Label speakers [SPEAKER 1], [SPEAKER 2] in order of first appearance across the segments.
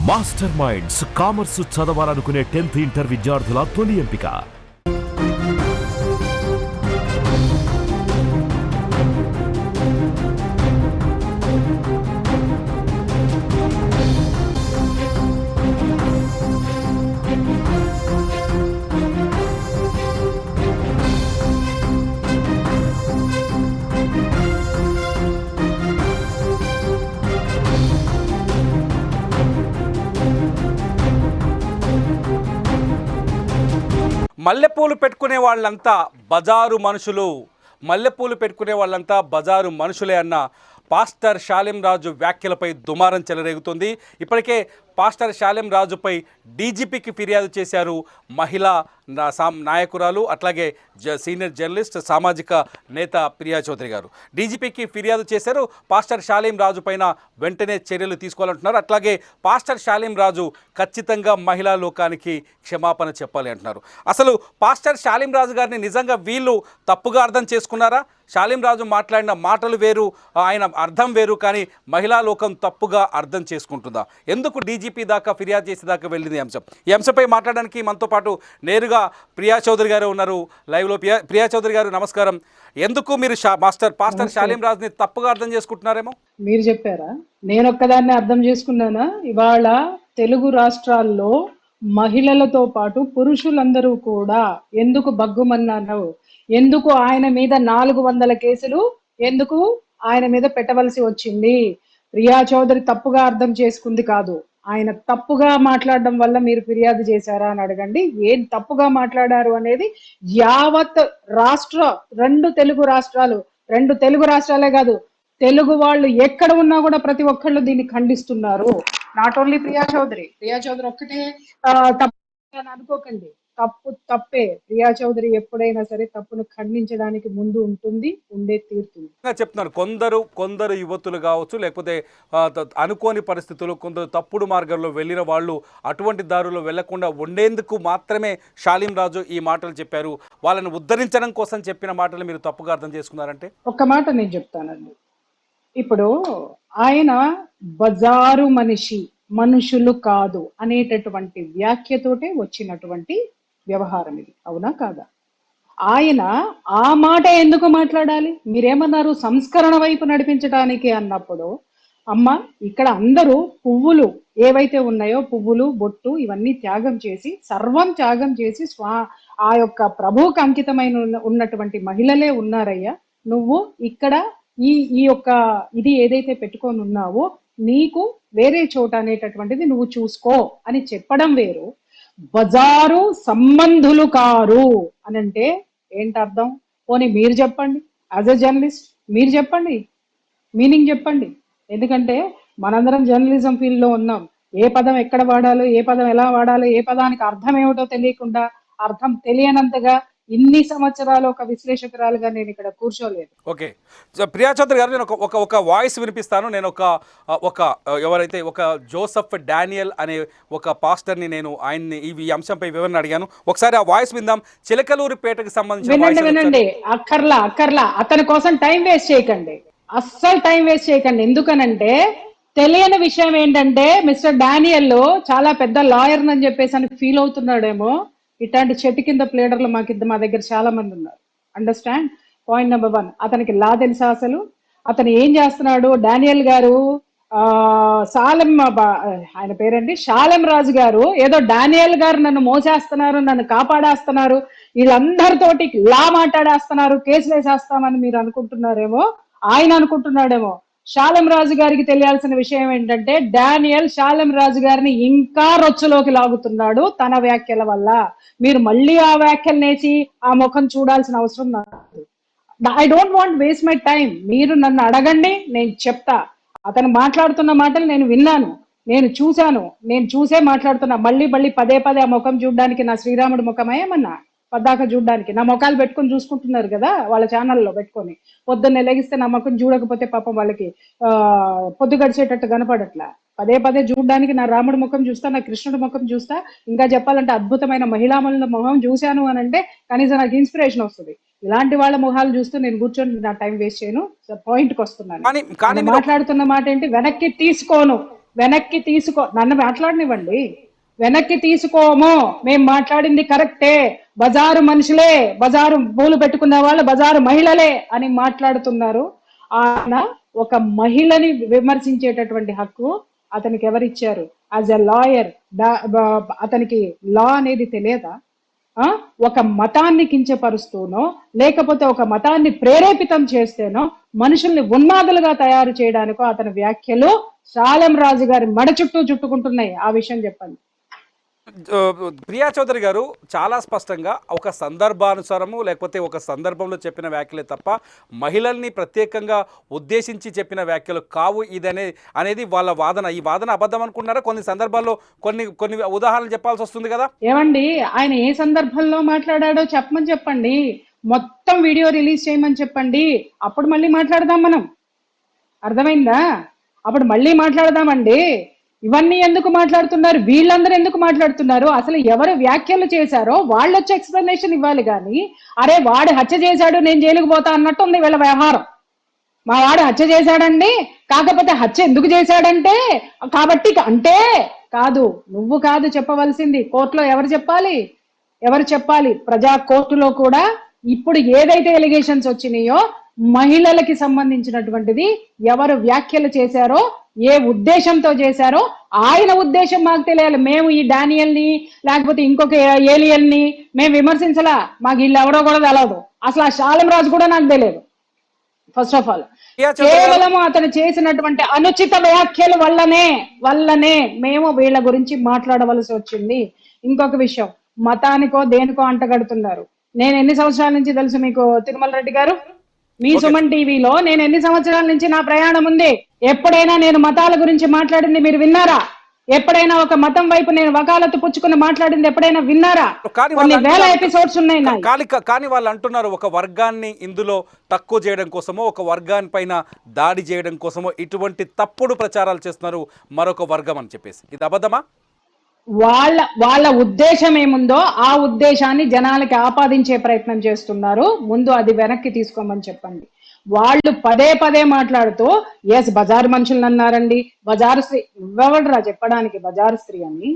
[SPEAKER 1] Master minds commerce చదవాలనుకునే 10th inter విద్యార్థుల తొలి ఎంపిక.
[SPEAKER 2] మల్లెపూలు పెట్టుకునే వాళ్ళంతా బజారు మనుషులు, మల్లెపూలు పెట్టుకునే వాళ్ళంతా బజారు మనుషులే అన్న పాస్టర్ షాలేం రాజు వ్యాఖ్యలపై దుమారం చెలరేగుతుంది. ఇప్పటికే పాస్టర్ షాలేం రాజుపై డీజీపీకి ఫిర్యాదు చేశారు మహిళా నాయకురాలు, అట్లాగే సీనియర్ జర్నలిస్ట్, సామాజిక నేత ప్రియా చౌదరి గారు. డీజీపీకి ఫిర్యాదు చేశారు. పాస్టర్ షాలేం రాజు పైన వెంటనే చర్యలు తీసుకోవాలంటున్నారు. అట్లాగే పాస్టర్ షాలేం రాజు ఖచ్చితంగా మహిళా లోకానికి క్షమాపణ చెప్పాలి అంటున్నారు. అసలు పాస్టర్ షాలేం రాజు గారిని నిజంగా వీళ్ళు తప్పుగా అర్థం చేసుకున్నారా? షాలేం రాజు మాట్లాడిన మాటలు వేరు, ఆయన అర్థం వేరు, కానీ మహిళా లోకం తప్పుగా అర్థం చేసుకుంటుందా? ఎందుకు డీజీపీ దాకా ఫిర్యాదు చేసేదాకా వెళ్ళింది అంశం? ఈ అంశంపై మాట్లాడడానికి మనతో పాటు నేరుగా ప్రియా చౌదరి గారు ఉన్నారు లైవ్లో. ప్రియా చౌదరి గారు నమస్కారం. ఎందుకు మీరు పాస్టర్ షాలేం రాజుని తప్పుగా అర్థం చేసుకుంటున్నారేమో?
[SPEAKER 3] మీరు చెప్పారా? నేను ఒక్కదాన్ని అర్థం చేసుకున్నానా? ఇవాళ తెలుగు రాష్ట్రాల్లో మహిళలతో పాటు పురుషులందరూ కూడా ఎందుకు బగ్గుమన్నారు, ఎందుకు ఆయన మీద 400 కేసులు ఎందుకు ఆయన మీద పెట్టవలసి వచ్చింది? ప్రియా చౌదరి తప్పుగా అర్థం చేసుకుంది కాదు, ఆయన తప్పుగా మాట్లాడడం వల్ల మీరు ఫిర్యాదు చేశారా అని అడగండి. ఏం తప్పుగా మాట్లాడారు అనేది యావత్ రెండు తెలుగు రాష్ట్రాలే కాదు, తెలుగు వాళ్ళు ఎక్కడ ఉన్నా కూడా ప్రతి ఒక్కళ్ళు దీన్ని ఖండిస్తున్నారు. నాట్ ఓన్లీ ప్రియా చౌదరి ఒక్కటే తప్పు అని అనుకోకండి. తప్పు తప్పే. ప్రియా చౌదరి ఎప్పుడైనా సరే తప్పును ఖండించడానికి ముందు ఉంటుంది, ఉండే తీరుతుంది.
[SPEAKER 2] చెప్తున్నారు కొందరు యువతులు కావచ్చు, లేకపోతే అనుకోని పరిస్థితులు, కొందరు తప్పుడు మార్గంలో వెళ్ళిన వాళ్ళు అటువంటి దారుల్లో వెళ్లకుండా ఉండేందుకు మాత్రమే షాలేం రాజు ఈ మాటలు చెప్పారు. వాళ్ళని ఉద్ధరించడం కోసం చెప్పిన మాటలు మీరు తప్పుగా అర్థం చేసుకున్నారంటే?
[SPEAKER 3] ఒక్క మాట నేను చెప్తానండి. ఇప్పుడు ఆయన బజారు మనుషులు కాదు అనేటటువంటి వ్యాఖ్యతోటే వచ్చినటువంటి వ్యవహారం ఇది, అవునా కాదా? ఆయన ఆ మాట ఎందుకు మాట్లాడాలి? మీరేమన్నారు? సంస్కరణ వైపు నడిపించడానికి అన్నప్పుడు, అమ్మ ఇక్కడ అందరూ పువ్వులు ఏవైతే ఉన్నాయో, పువ్వులు, బొట్టు ఇవన్నీ త్యాగం చేసి, సర్వం త్యాగం చేసి ఆ యొక్క ప్రభువుకు అంకితమైన ఉన్నటువంటి మహిళలే ఉన్నారయ్యా. నువ్వు ఇక్కడ ఈ యొక్క ఇది ఏదైతే పెట్టుకొని ఉన్నావో నీకు వేరే చోట అనేటటువంటిది నువ్వు చూసుకో అని చెప్పడం వేరు, బజారు సంబంధులు కారు అని అంటే ఏంటి అర్థం? పోనీ మీరు చెప్పండి, యాజ్ ఎ జర్నలిస్ట్ మీరు చెప్పండి, మీనింగ్ చెప్పండి. ఎందుకంటే మనందరం జర్నలిజం ఫీల్డ్ లో ఉన్నాం. ఏ పదం ఎక్కడ వాడాలో, ఏ పదం ఎలా వాడాలో, ఏ పదానికి అర్థం ఏమిటో తెలియకుండా, అర్థం తెలియనంతగా ఇన్ని సంవత్సరాలు ఒక విశ్లేషకురాలుగా నేను ఇక్కడ కూర్చోలేదు.
[SPEAKER 2] ఓకే, ప్రియా చౌదరి గారు, నేను ఒక వాయిస్ వినిపిస్తాను. నేను ఎవరైతే ఒక జోసెఫ్ డానియల్ అనే ఒక పాస్టర్ని నేను ఆయన్ని ఈ అంశంపై వివరణ అడిగాను. ఒకసారి ఆ వాయిస్ విందాం. చిలకలూరిపేటకు సంబంధించిన
[SPEAKER 3] వినండి. అక్కర్లా అతని కోసం టైం వేస్ట్ చేయకండి, అస్సలు టైం వేస్ట్ చేయకండి. ఎందుకనంటే తెలియని విషయం ఏంటంటే మిస్టర్ డానియల్ చాలా పెద్ద లాయర్ అని చెప్పేసి అని ఫీల్ అవుతున్నాడేమో. ఇట్లాంటి చెట్టు కింద ప్లేడర్లు మా దగ్గర చాలా మంది ఉన్నారు. అండర్స్టాండ్? పాయింట్ నెంబర్ 1, అతనికి లా తెలుసా? అసలు అతను ఏం చేస్తున్నాడు? డానియల్ గారు ఆయన పేరేంటి, షాలేం రాజు గారు ఏదో డానియల్ గారు నన్ను మోసేస్తున్నారు, నన్ను కాపాడేస్తున్నారు, వీళ్ళందరితోటి లా మాట్లాడేస్తున్నారు, కేసులు వేసేస్తామని మీరు అనుకుంటున్నారేమో, ఆయన అనుకుంటున్నాడేమో. షాలేం రాజు గారికి తెలియాల్సిన విషయం ఏంటంటే డానియల్ షాలేం రాజు గారిని ఇంకా రొచ్చులోకి లాగుతున్నాడు తన వ్యాఖ్యల వల్ల. మీరు మళ్ళీ ఆ వ్యాఖ్యలు నేసి ఆ ముఖం చూడాల్సిన అవసరం నాకు. I don't want waste my time. మీరు నన్ను అడగండి, నేను చెప్తా. అతను మాట్లాడుతున్న మాటలు నేను విన్నాను, నేను చూసే మాట్లాడుతున్నా. మళ్ళీ పదే ఆ ముఖం చూడడానికి నా శ్రీరాముడి ముఖమే ఏమన్నా పద్దాక చూడడానికి? నా ముఖాలు పెట్టుకొని చూసుకుంటున్నారు కదా వాళ్ళ ఛానల్లో పెట్టుకొని. పొద్దున్న లెగిస్తే నా ముఖం చూడకపోతే పాపం వాళ్ళకి పొద్దు గడిచేటట్టు కనపడట్లా. పదే చూడడానికి నా రాముడి ముఖం చూస్తా, నా కృష్ణుడి ముఖం చూస్తా, ఇంకా చెప్పాలంటే అద్భుతమైన మహిళామణుల ముఖం చూశాను అని అంటే కనీసం నాకు ఇన్స్పిరేషన్ వస్తుంది. ఇలాంటి వాళ్ళ ముఖాలు చూస్తూ నేను కూర్చొని నా టైం వేస్ట్ చేయను. పాయింట్కి వస్తున్నాను. మాట్లాడుతున్న మాట ఏంటి? వెనక్కి తీసుకోను. వెనక్కి నన్ను మాట్లాడనివ్వండి. వెనక్కి తీసుకోము, మేం మాట్లాడింది కరెక్టే, బజారు మనుషులే, బజారు పూలు పెట్టుకున్న వాళ్ళు బజారు మహిళలే అని మాట్లాడుతున్నారు. ఆయన ఒక మహిళని విమర్శించేటటువంటి హక్కు అతనికి ఎవరిచ్చారు? యాజ్ ఎ లాయర్ అతనికి లా అనేది తెలియదా? ఒక మతాన్ని కించపరుస్తూనో లేకపోతే ఒక మతాన్ని ప్రేరేపితం చేస్తేనో మనుషుల్ని ఉన్మాదులుగా తయారు చేయడానికో అతని వ్యాఖ్యలు శాలెం రాజు గారి మడ చుట్టూ చుట్టుకుంటున్నాయి. ఆ విషయం చెప్పండి.
[SPEAKER 2] ప్రియా చౌదరి గారు చాలా స్పష్టంగా ఒక సందర్భానుసారము లేకపోతే ఒక సందర్భంలో చెప్పిన వ్యాఖ్యలే తప్ప మహిళల్ని ప్రత్యేకంగా ఉద్దేశించి చెప్పిన వ్యాఖ్యలు కావు అనేది వాళ్ళ వాదన. ఈ వాదన అబద్ధం అనుకున్నారా? కొన్ని సందర్భాల్లో కొన్ని ఉదాహరణలు చెప్పాల్సి వస్తుంది కదా.
[SPEAKER 3] ఏమండి, ఆయన ఏ సందర్భంలో మాట్లాడాడో చెప్పండి. మొత్తం వీడియో రిలీజ్ చేయమని చెప్పండి. అప్పుడు మళ్ళీ మాట్లాడదాం మనం. అర్థమైందా? అప్పుడు మళ్ళీ మాట్లాడదామండి. ఇవన్నీ ఎందుకు మాట్లాడుతున్నారు? వీళ్ళందరూ ఎందుకు మాట్లాడుతున్నారు? అసలు ఎవరు వ్యాఖ్యలు చేశారో వాళ్ళు వచ్చి ఎక్స్ప్లెనేషన్ ఇవ్వాలి. కానీ అరే వాడు హత్య చేశాడు నేను జైలుకు పోతా అన్నట్టుంది వీళ్ళ వ్యవహారం. మా వాడు హత్య చేశాడండి, కాకపోతే హత్య ఎందుకు చేశాడంటే కాబట్టి అంటే కాదు. నువ్వు కాదు చెప్పవలసింది, కోర్టులో ఎవరు చెప్పాలి? ప్రజా కోర్టులో కూడా ఇప్పుడు ఏదైతే ఎలిగేషన్స్ వచ్చినాయో మహిళలకి సంబంధించినటువంటిది ఎవరు వ్యాఖ్యలు చేశారో, ఏ ఉద్దేశంతో చేశారో ఆయన ఉద్దేశం మాకు తెలియాలి. మేము ఈ డానియల్ని లేకపోతే ఇంకొక ఏలియన్ని మేము విమర్శించలా. మాకు వీళ్ళు ఎవరో కూడా తెలియదు. అసలు ఆ శాలెం రాజు కూడా నాకు తెలియదు. ఫస్ట్ ఆఫ్ ఆల్ కేవలం అతను చేసినటువంటి అనుచిత వ్యాఖ్యల వల్లనే మేము వీళ్ళ గురించి మాట్లాడవలసి వచ్చింది. ఇంకొక విషయం, మతానికో దేనికో అంటగడుతున్నారు. నేను ఎన్ని సంవత్సరాల నుంచి తెలుసు మీకు తిరుమల రెడ్డి గారు? మీ సుమన్ టీవీలో నేను ఎన్ని సంవత్సరాల నుంచి నా ప్రయాణం ఉంది. ఎప్పుడైనా నేను మతాల గురించి మాట్లాడింది మీరు విన్నారా? ఎప్పుడైనా ఒక మతం వైపు నేను వకాలత్తు పుచ్చుకుని మాట్లాడింది ఎప్పుడైనా విన్నారా? కొన్ని వేల ఎపిసోడ్స్ ఉన్నాయి.
[SPEAKER 2] కానీ వాళ్ళు అంటున్నారు ఒక వర్గాన్ని ఇందులో తక్కువ చేయడం కోసమో ఒక వర్గాన్ని పైన దాడి చేయడం కోసమో ఇటువంటి తప్పుడు ప్రచారాలు చేస్తున్నారు మరొక వర్గం అని చెప్పేసి. ఇది అబద్ధమా?
[SPEAKER 3] వాళ్ళ ఉద్దేశం ఏముందో ఆ ఉద్దేశాన్ని జనాలకి ఆపాదించే ప్రయత్నం చేస్తున్నారు. ముందు అది వెనక్కి తీసుకోమని చెప్పండి. వాళ్ళు పదే మాట్లాడుతూ ఎస్ బజారు మనుషులను అన్నారండి, బజారు స్త్రీ. ఇవ్వవడరా చెప్పడానికి బజారు స్త్రీ అని?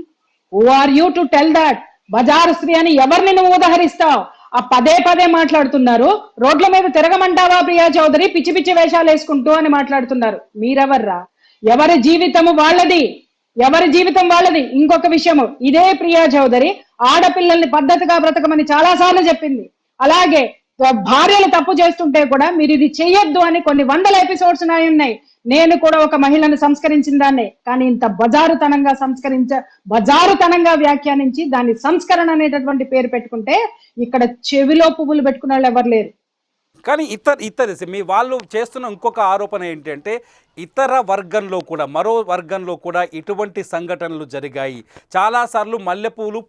[SPEAKER 3] Who are you to tell that? బజారు స్త్రీ అని ఎవరిని నువ్వు ఉదహరిస్తావు? ఆ పదే మాట్లాడుతున్నారు. రోడ్ల మీద తిరగమంటావా ప్రియా చౌదరి పిచ్చి వేషాలు వేసుకుంటూ అని మాట్లాడుతున్నారు. మీరెవర్రా? ఎవరి జీవితం వాళ్ళది. ఇంకొక విషయము, ఇదే ప్రియా చౌదరి ఆడపిల్లల్ని పద్ధతిగా బ్రతకమని చాలా సార్లు చెప్పింది. అలాగే భార్యలు తప్పు చేస్తుంటే కూడా మీరు ఇది చెయ్యొద్దు అని కొన్ని వందల ఎపిసోడ్స్ ఉన్నాయి. నేను కూడా ఒక మహిళను సంస్కరించిన దాన్నే. కానీ ఇంత బజారుతనంగా వ్యాఖ్యానించి దాన్ని సంస్కరణ అనేటటువంటి పేరు పెట్టుకుంటే ఇక్కడ చెవిలో పువ్వులు పెట్టుకున్న వాళ్ళు ఎవరు లేరు.
[SPEAKER 2] కానీ ఇతర మీ వాళ్ళు చేస్తున్న ఇంకొక ఆరోపణ ఏంటంటే ఇతర వర్గంలో కూడా మరో వర్గంలో కూడా ఇటువంటి సంఘటనలు జరిగాయి. చాలాసార్లు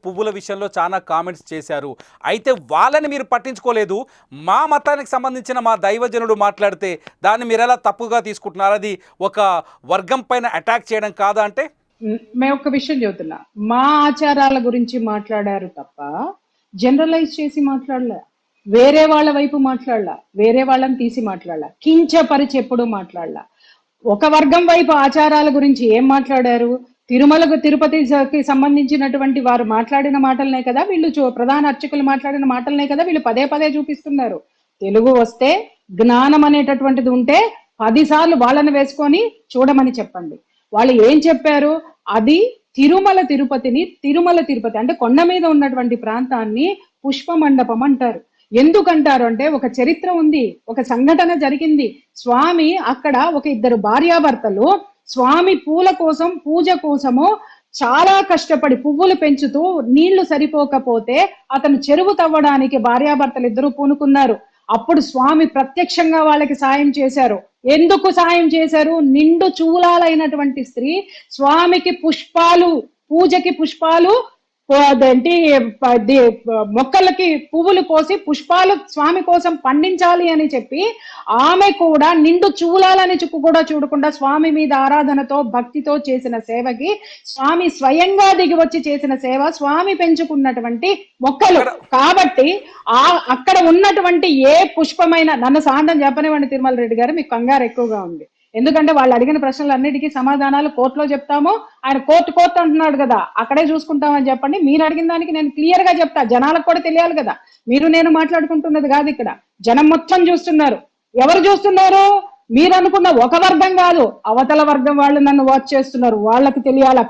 [SPEAKER 2] పువ్వుల విషయంలో చాలా కామెంట్స్ చేశారు. అయితే వాళ్ళని మీరు పట్టించుకోలేదు. మా మతానికి సంబంధించిన మా దైవజనుడు మాట్లాడితే దాన్ని మీరు ఎలా తప్పుగా తీసుకుంటున్నారు? అది ఒక వర్గం పైన అటాక్ చేయడం కాదా? అంటే
[SPEAKER 3] మేము ఒక విషయం చెబుతున్నా, మా ఆచారాల గురించి మాట్లాడారు తప్ప జనరలైజ్ చేసి మాట్లాడలే. వేరే వాళ్ళ వైపు మాట్లాడలా, వేరే వాళ్ళని తీసి మాట్లాడలా, కించపరిచి ఎప్పుడు మాట్లాడలా. ఒక వర్గం వైపు ఆచారాల గురించి ఏం మాట్లాడారు? తిరుపతికి సంబంధించినటువంటి వారు మాట్లాడిన మాటలనే కదా వీళ్ళు ప్రధాన అర్చకులు మాట్లాడిన మాటలనే కదా వీళ్ళు పదే చూపిస్తున్నారు. తెలుగు వస్తే జ్ఞానం అనేటటువంటిది ఉంటే 10 సార్లు వాళ్ళని వేసుకొని చూడమని చెప్పండి. వాళ్ళు ఏం చెప్పారు? అది తిరుమల తిరుపతి అంటే కొండ మీద ఉన్నటువంటి ప్రాంతాన్ని పుష్ప మండపం అంటారు. ఎందుకంటారు అంటే ఒక చరిత్ర ఉంది, ఒక సంఘటన జరిగింది. స్వామి అక్కడ ఒక 2 భార్యాభర్తలు స్వామి పూజ కోసము చాలా కష్టపడి పువ్వులు పెంచుతూ నీళ్లు సరిపోకపోతే అతను చెరువు తవ్వడానికి భార్యాభర్తలు 2 పూనుకున్నారు. అప్పుడు స్వామి ప్రత్యక్షంగా వాళ్ళకి సాయం చేశారు. ఎందుకు సాయం చేశారు? నిండు చూలాలైనటువంటి స్త్రీ స్వామికి పూజకి పుష్పాలు మొక్కలకి పువ్వులు పోసి పుష్పాలు స్వామి కోసం పండించాలి అని చెప్పి ఆమె కూడా నిండు చూలాలని కూడా చూడకుండా స్వామి మీద ఆరాధనతో భక్తితో చేసిన సేవకి స్వామి స్వయంగా దిగి వచ్చి చేసిన సేవ స్వామి పెంచుకున్నటువంటి మొక్కలు. కాబట్టి అక్కడ ఉన్నటువంటి ఏ పుష్పమైన, నన్ను సాండం చెప్పనివ్వండి తిరుమల రెడ్డి గారు, మీకు కంగారు ఎక్కువగా ఉంది. ఎందుకంటే వాళ్ళు అడిగిన ప్రశ్నలన్నిటికీ సమాధానాలు కోర్టులో చెప్తాము. ఆయన కోర్టు అంటున్నాడు కదా, అక్కడే చూసుకుంటామని చెప్పండి. మీరు అడిగిన దానికి నేను క్లియర్ గా చెప్తా, జనాలకు కూడా తెలియాలి కదా. మీరు నేను మాట్లాడుకుంటున్నది కాదు, ఇక్కడ జనం మొత్తం చూస్తున్నారు. ఎవరు చూస్తున్నారు? మీరు అనుకున్న ఒక వర్గం కాదు, అవతల వర్గం వాళ్ళు నన్ను వాచ్ చేస్తున్నారు, వాళ్ళకి తెలియాలి.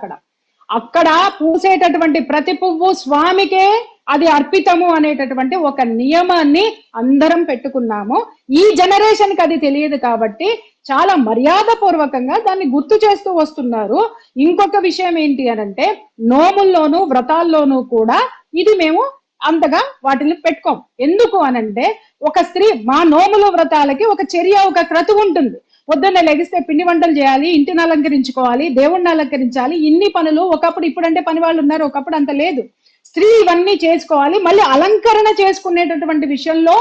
[SPEAKER 3] అక్కడ పూసేటటువంటి ప్రతి పువ్వు స్వామికే అది అర్పితము అనేటటువంటి ఒక నియమాన్ని అందరం పెట్టుకున్నాము. ఈ జనరేషన్ కి అది తెలియదు కాబట్టి చాలా మర్యాద పూర్వకంగా దాన్ని గుర్తు చేస్తూ వస్తున్నారు. ఇంకొక విషయం ఏంటి అనంటే, నోముల్లోనూ వ్రతాల్లోనూ కూడా ఇది మేము అంతగా వాటిని పెట్టుకోం. ఎందుకు అనంటే, ఒక స్త్రీ మా నోములు వ్రతాలకి ఒక చర్య, ఒక క్రతువు ఉంటుంది. పొద్దున్నే లెగిస్తే పిండి వంటలు చేయాలి, ఇంటిని అలంకరించుకోవాలి, దేవుణ్ణి అలంకరించాలి, ఇన్ని పనులు. ఒకప్పుడు, ఇప్పుడంటే పని వాళ్ళు ఉన్నారు, ఒకప్పుడు అంత లేదు. స్త్రీ ఇవన్నీ చేసుకోవాలి. మళ్ళీ అలంకరణ చేసుకునేటటువంటి విషయంలో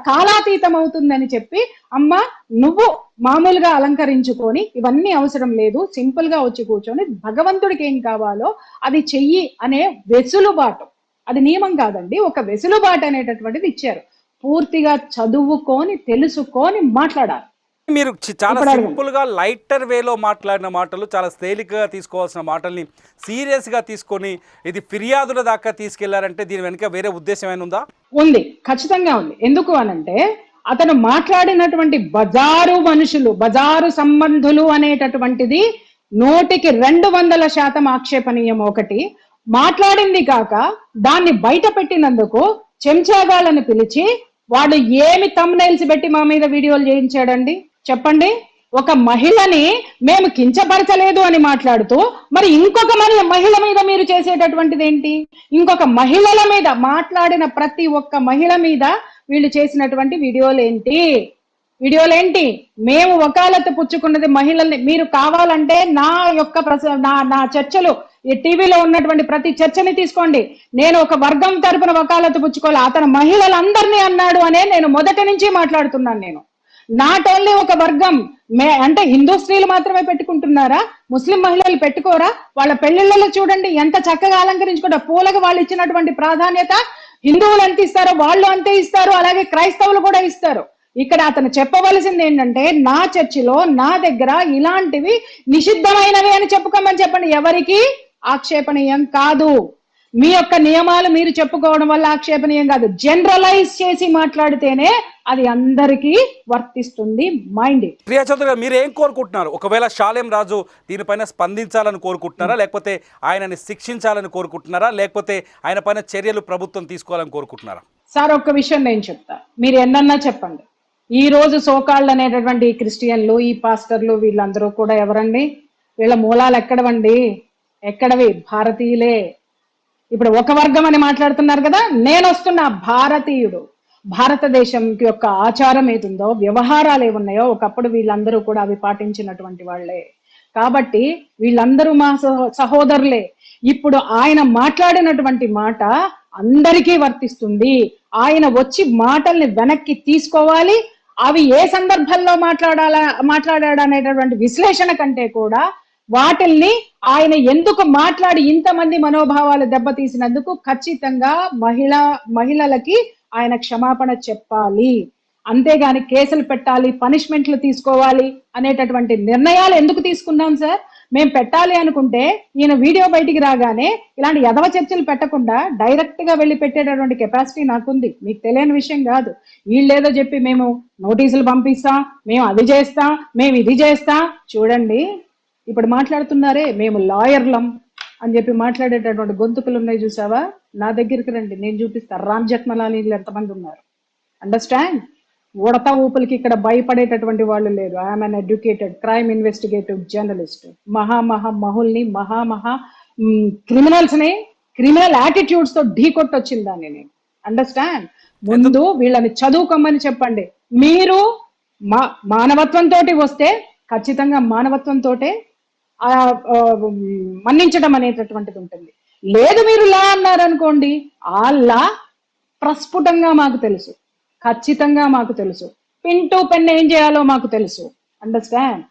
[SPEAKER 3] కాలాతీతం అవుతుందని చెప్పి, అమ్మ నువ్వు మామూలుగా అలంకరించుకొని ఇవన్నీ అవసరం లేదు, సింపుల్ గా వచ్చి కూర్చొని భగవంతుడికి ఏం కావాలో అది చెయ్యి అనే వెసులుబాటు, అది నియమం కాదండి, ఒక వెసులుబాటు అనేటటువంటిది ఇచ్చారు. పూర్తిగా చదువుకొని తెలుసుకొని మాట్లాడాలి.
[SPEAKER 2] మీరు చాలా సింపుల్ గా లైటర్ వేలో మాట్లాడిన మాటలు, చాలా తేలికగా తీసుకోవాల్సిన మాటల్ని సీరియస్ గా తీసుకొని ఇది ఫిర్యాదుల దాకా తీసుకెళ్లారంటే దీని వెనుక వేరే ఉద్దేశం ఏమైనా ఉందా? ఉంది, ఖచ్చితంగా ఉంది. ఎందుకు అనంటే, అతను మాట్లాడినటువంటి బజారు మనుషులు, బజారు సంబంధులు అనేటటువంటిది 100% ఆక్షేపణీయం. ఒకటి మాట్లాడింది కాక దాన్ని బయట పెట్టినందుకు చెంచాగాళ్ళని పిలిచి వాడు ఏమి థంబ్నైల్స్ పెట్టి మా మీద వీడియోలు చేయించాడండి చెప్పండి. ఒక మహిళని మేము కించపరచలేదు అని మాట్లాడుతూ, మరి ఇంకొక మహిళ మీద మీరు చేసేటటువంటిది ఏంటి? ఇంకొక మహిళల మీద మాట్లాడిన ప్రతి ఒక్క మహిళ మీద వీళ్ళు చేసినటువంటి వీడియోలేంటి? మేము వకాలత్ పుచ్చుకున్నది మహిళల్ని. మీరు కావాలంటే నా చర్చలు, ఈ టీవీలో ఉన్నటువంటి ప్రతి చర్చని తీసుకోండి. నేను ఒక వర్గం తరపున వకాలత్ పుచ్చుకోవాలి, అతను మహిళలందరినీ అన్నాడు అనే నేను మొదటి నుంచి మాట్లాడుతున్నాను. నేను నాట్ ఓన్లీ ఒక వర్గం, అంటే హిందూ స్త్రీలు మాత్రమే పెట్టుకుంటున్నారా? ముస్లిం మహిళలు పెట్టుకోరా? వాళ్ళ పెళ్లిళ్ళలో చూడండి ఎంత చక్కగా అలంకరించుకుంటారు. పూలకు వాళ్ళు ఇచ్చినటువంటి ప్రాధాన్యత హిందువులు ఎంత ఇస్తారో వాళ్ళు అంతే ఇస్తారు, అలాగే క్రైస్తవులు కూడా ఇస్తారు. ఇక్కడ అతను చెప్పవలసింది ఏంటంటే, నా చర్చిలో నా దగ్గర ఇలాంటివి నిషిద్ధమైనవి అని చెప్పుకోమని చెప్పండి. ఎవరికి ఆక్షేపణీయం కాదు. మీ యొక్క నియమాలు మీరు చెప్పుకోవడం వల్ల ఆక్షేపణీయం కాదు. జనరలైజ్ చేసి మాట్లాడితేనే అది అందరికీ వర్తిస్తుంది. మైండ్. ప్రియా చౌదరి గారు, మీరు ఏం కోరుకుంటున్నారు? ఒకవేళ షాలేం రాజు దీనిపైన స్పందించాలని కోరుకుంటున్నారా, లేకపోతే ఆయనని శిక్షించాలని కోరుకుంటున్నారా, లేకపోతే ఆయన పైన చర్యలు ప్రభుత్వం తీసుకోవాలని కోరుకుంటున్నారా?
[SPEAKER 3] సార్, ఒక్క విషయం నేను చెప్తా, మీరు ఎన్నన్నా చెప్పండి. ఈ రోజు సోకాళ్ళు అనేటటువంటి క్రిస్టియన్లు, ఈ పాస్టర్లు, వీళ్ళందరూ కూడా ఎవరండి? వీళ్ళ మూలాలు ఎక్కడవి? భారతీయులే. ఇప్పుడు ఒక వర్గం అని మాట్లాడుతున్నారు కదా, నేను వస్తున్న భారతీయుడు. భారతదేశం యొక్క ఆచారం ఏదుందో, వ్యవహారాలు ఏమున్నాయో ఒకప్పుడు వీళ్ళందరూ కూడా అవి పాటించినటువంటి వాళ్లే. కాబట్టి వీళ్ళందరూ మా సహోదరులే. ఇప్పుడు ఆయన మాట్లాడినటువంటి మాట అందరికీ వర్తిస్తుంది. ఆయన వచ్చి మాటల్ని వెనక్కి తీసుకోవాలి. అవి ఏ సందర్భంలో మాట్లాడాడనేటటువంటి విశ్లేషణ కంటే కూడా వాటిల్ని ఆయన ఎందుకు మాట్లాడి ఇంతమంది మనోభావాలు దెబ్బతీసినందుకు ఖచ్చితంగా మహిళలకి ఆయన క్షమాపణ చెప్పాలి. అంతేగాని కేసులు పెట్టాలి, పనిష్మెంట్లు తీసుకోవాలి అనేటటువంటి నిర్ణయాలు ఎందుకు తీసుకున్నాం సార్? మేము పెట్టాలి అనుకుంటే ఈయన వీడియో బయటికి రాగానే ఇలాంటి యదవ చర్చలు పెట్టకుండా డైరెక్ట్ గా వెళ్ళి పెట్టేటటువంటి కెపాసిటీ నాకుంది. మీకు తెలియని విషయం కాదు. వీళ్ళేదో చెప్పి మేము నోటీసులు పంపిస్తాం, మేము అది చేస్తాం, మేము ఇది చేస్తాం. చూడండి, ఇప్పుడు మాట్లాడుతున్నారే మేము లాయర్లం అని చెప్పి మాట్లాడేటటువంటి గొంతుకులు ఉన్నాయి చూసావా? నా దగ్గరికి రండి, నేను చూపిస్తా. రామ్ జెత్మలానీలు ఎంతమంది ఉన్నారు. అండర్స్టాండ్? ఉడత ఊపులకి ఇక్కడ భయపడేటటువంటి వాళ్ళు లేరు. I'm an educated crime investigative journalist. మహుల్ని క్రిమినల్స్ ని క్రిమినల్ యాటిట్యూడ్స్ తో ఢీ కొట్టొచ్చింది దాన్ని నేను. అండర్స్టాండ్? ముందు వీళ్ళని చదువుకోమని చెప్పండి. మీరు మానవత్వంతో వస్తే ఖచ్చితంగా మానవత్వంతో మన్నించడం అనేటటువంటిది ఉంటుంది. లేదు మీరు లా అన్నారనుకోండి, ఆ లా ప్రస్ఫుటంగా మాకు తెలుసు, ఖచ్చితంగా మాకు తెలుసు. పిన్ టు పెన్ ఏం చేయాలో మాకు తెలుసు. అండర్స్టాండ్?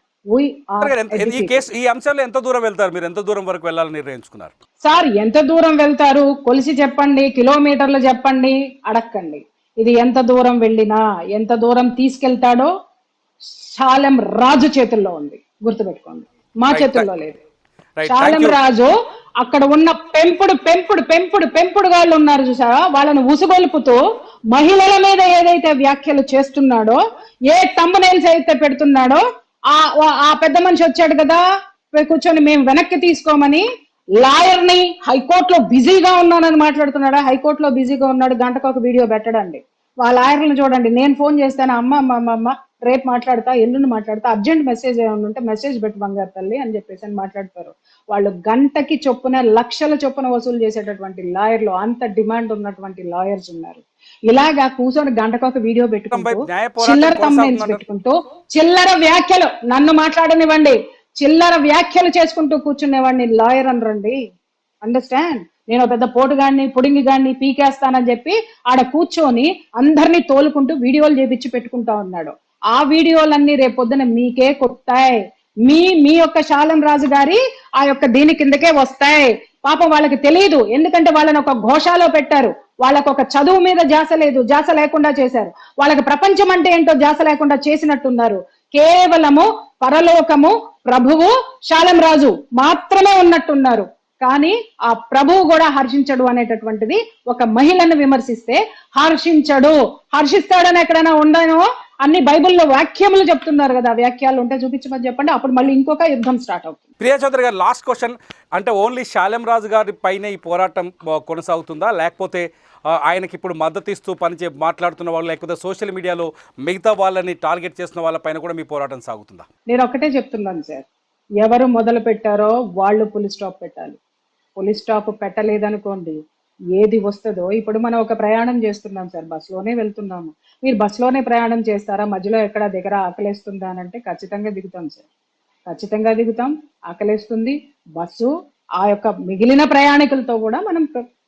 [SPEAKER 2] ఈ అంశంలో ఎంత దూరం వెళ్తారు మీరు? ఎంత దూరం వరకు వెళ్ళాలని నిర్ణయించుకున్నారు
[SPEAKER 3] సార్? ఎంత దూరం వెళ్తారు కొలిసి చెప్పండి, కిలోమీటర్లు చెప్పండి, అడక్కండి. ఇది ఎంత దూరం వెళ్ళినా, ఎంత దూరం తీసుకెళ్తాడో శాలెం రాజు చేతుల్లో ఉంది, గుర్తుపెట్టుకోండి, మా చేతుల్లో లేదు.
[SPEAKER 2] రైట్,
[SPEAKER 3] శాలెం రాజు అక్కడ ఉన్న పెంపుడు గాళ్ళు ఉన్నారు చూసారా, వాళ్ళను ఉసుగొలుపుతూ మహిళల మీద ఏదైతే వ్యాఖ్యలు చేస్తున్నాడో, ఏ తమ్మునేల్స్ అయితే పెడుతున్నాడో, ఆ పెద్ద మనిషి వచ్చాడు కదా కూర్చొని మేము వెనక్కి తీసుకోమని, లాయర్ ని హైకోర్టులో బిజీగా ఉన్నానని మాట్లాడుతున్నాడా? హైకోర్టులో బిజీగా ఉన్నాడు, గంటకు ఒక వీడియో పెట్టడండి. వాళ్ళ లాయర్లను చూడండి, నేను ఫోన్ చేస్తాను, అమ్మ రేపు మాట్లాడతా, ఎల్లుండి మాట్లాడతా, అర్జెంట్ మెసేజ్ ఏమైనా ఉంటే మెసేజ్ పెట్టి బంగారు తల్లి అని చెప్పేసి అని మాట్లాడతారు. వాళ్ళు గంటకి చొప్పున లక్షల చొప్పున వసూలు చేసేటటువంటి లాయర్లు, అంత డిమాండ్ ఉన్నటువంటి లాయర్స్ ఉన్నారు. ఇలాగా కూర్చొని గంటకొక వీడియో పెట్టుకుంటూ, చిల్లర తమ్మునేల్స్ పెట్టుకుంటూ, చిల్లర వ్యాఖ్యలు, నన్ను మాట్లాడనివ్వండి, చిల్లర వ్యాఖ్యలు చేసుకుంటూ కూర్చునేవాడిని లాయర్ అనరండి. అండర్స్టాండ్? నేను పెద్ద పోటుగాడిని, పుడింగిగాడిని, పీకేస్తానని చెప్పి ఆడ కూర్చొని అందరినీ తోలుకుంటూ వీడియోలు చేపించి పెట్టుకుంటా ఉన్నాడు. ఆ వీడియోలన్నీ రేపొద్దున మీకే కొట్టాయి, మీ యొక్క శాలెం రాజు గారి ఆ యొక్క దీని కిందకే వస్తాయి. పాపం వాళ్ళకి తెలియదు, ఎందుకంటే వాళ్ళని ఒక ఘోషాలో పెట్టారు. వాళ్ళకు ఒక చదువు మీద ధ్యాస లేదు, ధ్యాస లేకుండా చేశారు. వాళ్ళకి ప్రపంచం అంటే ఏంటో ధ్యాస లేకుండా చేసినట్టున్నారు. కేవలము పరలోకము, ప్రభువు, శాలెం రాజు మాత్రమే ఉన్నట్టున్నారు. కానీ ఆ ప్రభువు కూడా హర్షించడు అనేటటువంటిది, ఒక మహిళను విమర్శిస్తే హర్షిస్తాడని ఎక్కడైనా ఉండనో? అన్ని బైబిల్లో వాక్యములు చెప్తున్నారు కదా, వ్యాఖ్యలు ఉంటే చూపించమని చెప్పండి, అప్పుడు మళ్ళీ ఇంకొక యుద్ధం స్టార్ట్ అవుతుంది.
[SPEAKER 2] ప్రియా చౌదరి గారు, లాస్ట్ క్వశ్చన్, అంటే ఓన్లీ శాలెం రాజు గారి పైన ఈ పోరాటం కొనసాగుతుందా, లేకపోతే ఆయనకి ఇప్పుడు మద్దతు ఇస్తూ మాట్లాడుతున్న వాళ్ళు, లేకపోతే సోషల్ మీడియాలో మిగతా వాళ్ళని టార్గెట్ చేస్తున్న వాళ్ళపైన కూడా మీ పోరాటం సాగుతుందా?
[SPEAKER 3] నేను ఒకటే చెప్తున్నాను సార్, ఎవరు మొదలు పెట్టారో వాళ్ళు పులి స్టాప్ పెట్టాలి. పులి స్టాప్ పెట్టలేదనుకోండి, ఏది వస్తుందో. ఇప్పుడు మనం ఒక ప్రయాణం చేస్తున్నాం సార్, బస్సులోనే వెళ్తున్నాము. మీరు బస్సులోనే ప్రయాణం చేస్తారా? మధ్యలో ఎక్కడ దగ్గర ఆకలేస్తుందా అని అంటే ఖచ్చితంగా దిగుతాం సార్, ఖచ్చితంగా దిగుతాం. ఆకలేస్తుంది, బస్సు ఆ యొక్క మిగిలిన ప్రయాణికులతో కూడా మనం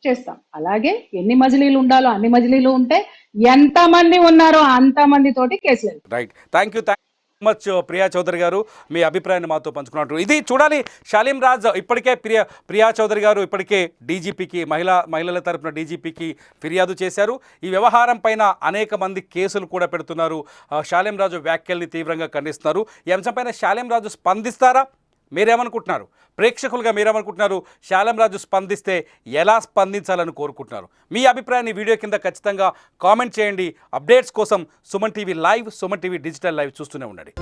[SPEAKER 3] చేస్తాం. అలాగే ఎన్ని మజిలీలు ఉండాలో అన్ని మజిలీలు ఉంటే, ఎంతమంది ఉన్నారో అంతమంది తోటి కేసులు.
[SPEAKER 2] Right, thank you much Priya Chaudhary గారు, మీ అభిప్రాయాన్ని మాతో పంచుకున్నట్టు. ఇది చూడాలి, శాలిం రాజ్ ఇప్పటికే ప్రియా చౌదరి గారు ఇప్పటికే డీజీపీకి, మహిళల తరపున డీజీపీకి ఫిర్యాదు చేశారు. ఈ వ్యవహారం పైన అనేక మంది కేసులు కూడా పెడుతున్నారు. శాలిం రాజు వ్యాఖ్యల్ని తీవ్రంగా ఖండిస్తున్నారు. ఈ అంశంపైన శాలిం రాజు స్పందిస్తారా? మీరేమనుకుంటున్నారు? ప్రేక్షకులుగా మీరేమనుకుంటున్నారు? శాలిం రాజు స్పందిస్తే ఎలా స్పందించాలని కోరుకుంటున్నారు? మీ అభిప్రాయాన్ని వీడియో కింద ఖచ్చితంగా కామెంట్ చేయండి. అప్డేట్స్ కోసం Suman TV live, Suman TV digital live చూస్తూనే ఉండండి.